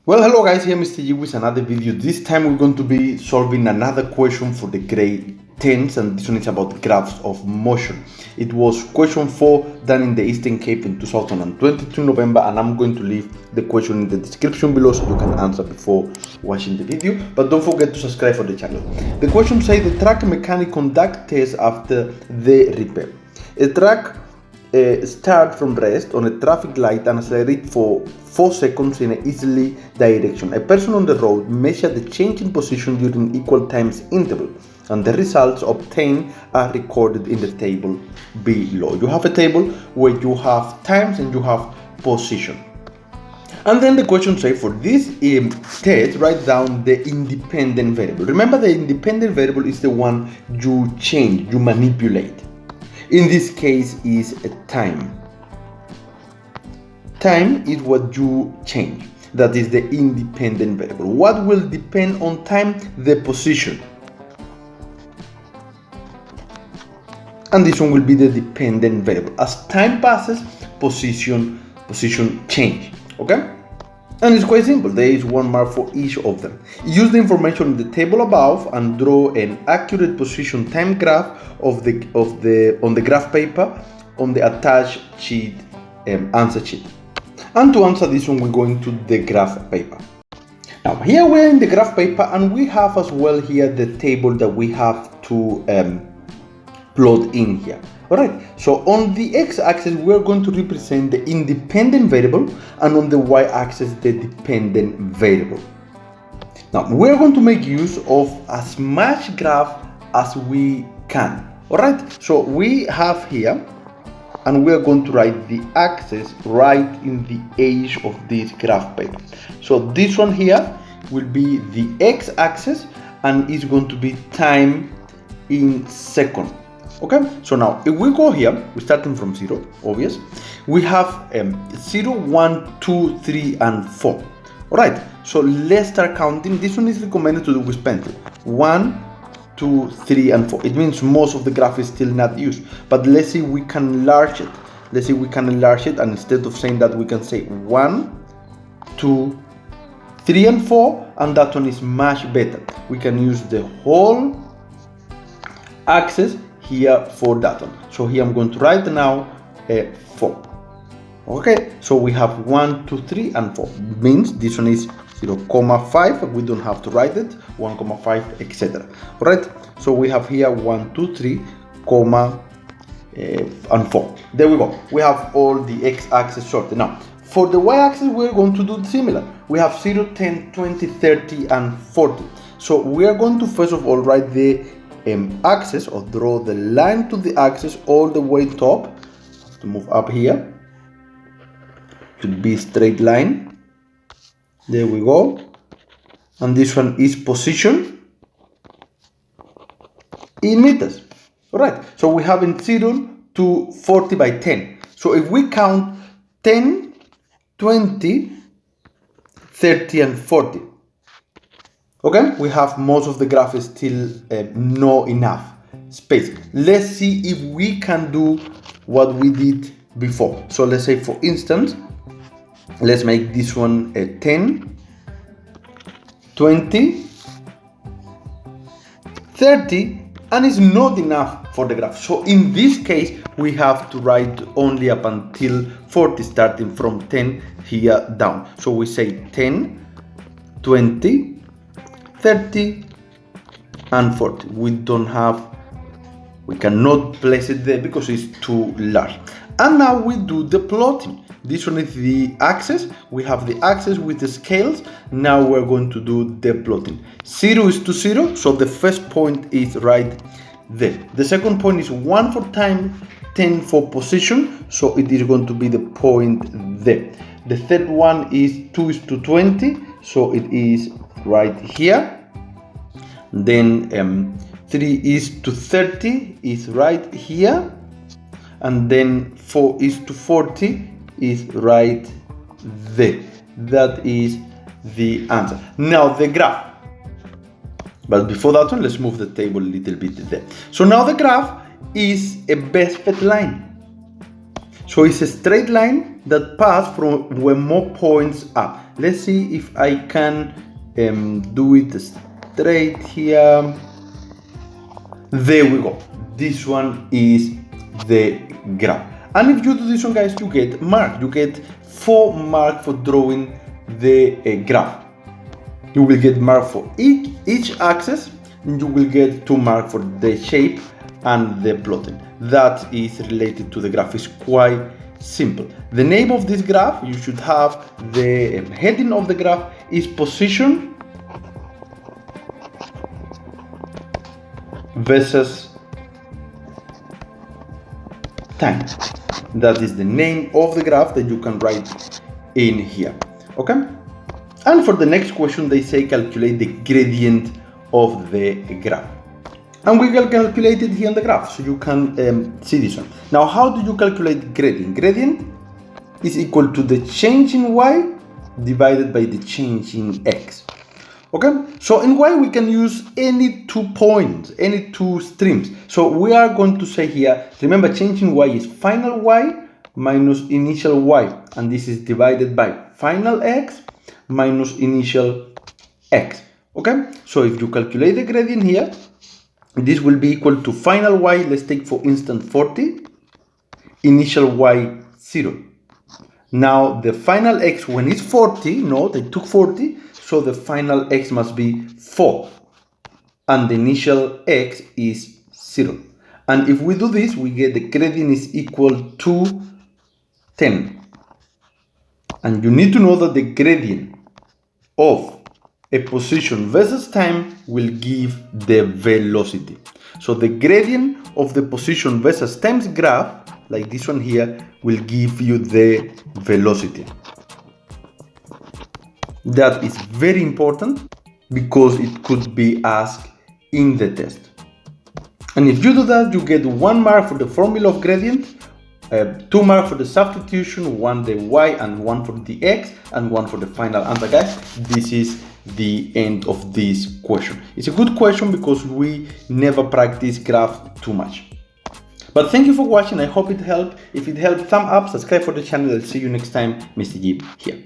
Well, hello guys, here Mr. G with another video. This time we're going to be solving another question for the grade 10s, and this one is about graphs of motion. It was question 4 done in the Eastern Cape in 2022 November, and I'm going to leave the question in the description below so you can answer before watching the video. But don't forget to subscribe for the channel. The question says the track mechanic conduct test after the repair. A track start from rest on a traffic light and accelerate for 4 seconds in an easterly direction. A person on the road measured the change in position during equal times interval, and the results obtained are recorded in the table below. You have a table where you have times and you have position. And then the question says for this test, write down the independent variable. Remember, the independent variable is the one you change, you manipulate. In this case is a time. Time is what you change. That is the independent variable. What will depend on time? The position. And this one will be the dependent variable. As time passes, position change. Okay? And it's quite simple. There is 1 mark for each of them. Use the information in the table above and draw an accurate position time graph on the graph paper on the attached sheet, answer sheet. And to answer this one, we're going to the graph paper. Now here we're in the graph paper, and we have as well here the table that we have to plot in here. Alright, so on the x-axis we're going to represent the independent variable, and on the y-axis the dependent variable. Now we're going to make use of as much graph as we can. Alright, so we have here, and we're going to write the axis right in the edge of this graph paper. So this one here will be the x-axis, and it's going to be time in seconds. Okay, so now if we go here, we're starting from 0, obvious. We have 0, 1, 2, 3, and 4. Alright, so let's start counting. This one is recommended to do with pencil. 1, 2, 3, and 4. It means most of the graph is still not used. But let's see if we can enlarge it. Let's see if we can enlarge it, and instead of saying that, we can say 1, 2, 3, and 4, and that one is much better. We can use the whole axis here for that one. So here I'm going to write now 4. Okay, so we have 1, 2, 3, and 4. Means this one is 0,5. We don't have to write it. 1,5, etc. Alright, so we have here 1, 2, 3, and 4. There we go. We have all the x-axis sorted. Now for the y-axis we're going to do similar. We have 0, 10, 20, 30, and 40. So we are going to first of all write the axis, or draw the line to the axis all the way top. Have to move up here. Should be straight line. There we go. And this one is position in meters. Alright, so we have in 0 to 40 by 10. So if we count 10, 20, 30, and 40. Okay, we have most of the graph is still not enough space. Let's see if we can do what we did before. So let's say, for instance, let's make this one 10, 20, 30, and it's not enough for the graph. So in this case, we have to write only up until 40, starting from 10 here down. So we say 10, 20, 30, and 40. We cannot place it there because it's too large. And now we do the plotting. This one is the axis. We have the axis with the scales. Now we're going to do the plotting. 0 is to 0, so the first point is right there. The second point is 1 for time, 10 for position, so it is going to be the point there. The third one is 2 is to 20, so it is right here. Then 3 is to 30 is right here, and then 4 is to 40 is right there. That is the answer. Now the graph. But before that one, let's move the table a little bit there. So now the graph is a best fit line. So it's a straight line that passes from where more points are. Let's see if I can do it straight here. There we go. This one is the graph. And if you do this one, guys, you get mark. You get 4 marks for drawing the graph. You will get mark for each axis, and you will get 2 marks for the shape and the plotting. That is related to the graph. It's quite simple. The name of this graph, you should have the heading of the graph is position versus time. That is the name of the graph that you can write in here. Okay? And for the next question, they say calculate the gradient of the graph. And we can calculate it here on the graph, so you can see this one. Now, how do you calculate gradient? Gradient is equal to the change in y divided by the change in x. Okay, so in y we can use any 2 points, any 2 streams. So we are going to say here, remember, change in y is final y minus initial y, and this is divided by final x minus initial x. Okay, so if you calculate the gradient here, this will be equal to final y, let's take for instance 40, initial y 0. Now the final x, when it's 40, no, they took 40, so the final x must be 4, and the initial x is 0. And if we do this, we get the gradient is equal to 10. And you need to know that the gradient of a position versus time will give the velocity. So the gradient of the position versus time's graph, like this one here, will give you the velocity. That is very important because it could be asked in the test. And if you do that, you get 1 mark for the formula of gradient, 2 marks for the substitution, 1 the y and 1 for the x, and 1 for the final answer, guys. This is the end of this question. It's a good question because we never practice graph too much. But thank you for watching. I hope it helped. If it helped, thumb up, subscribe for the channel. I'll see you next time. Mr. G here.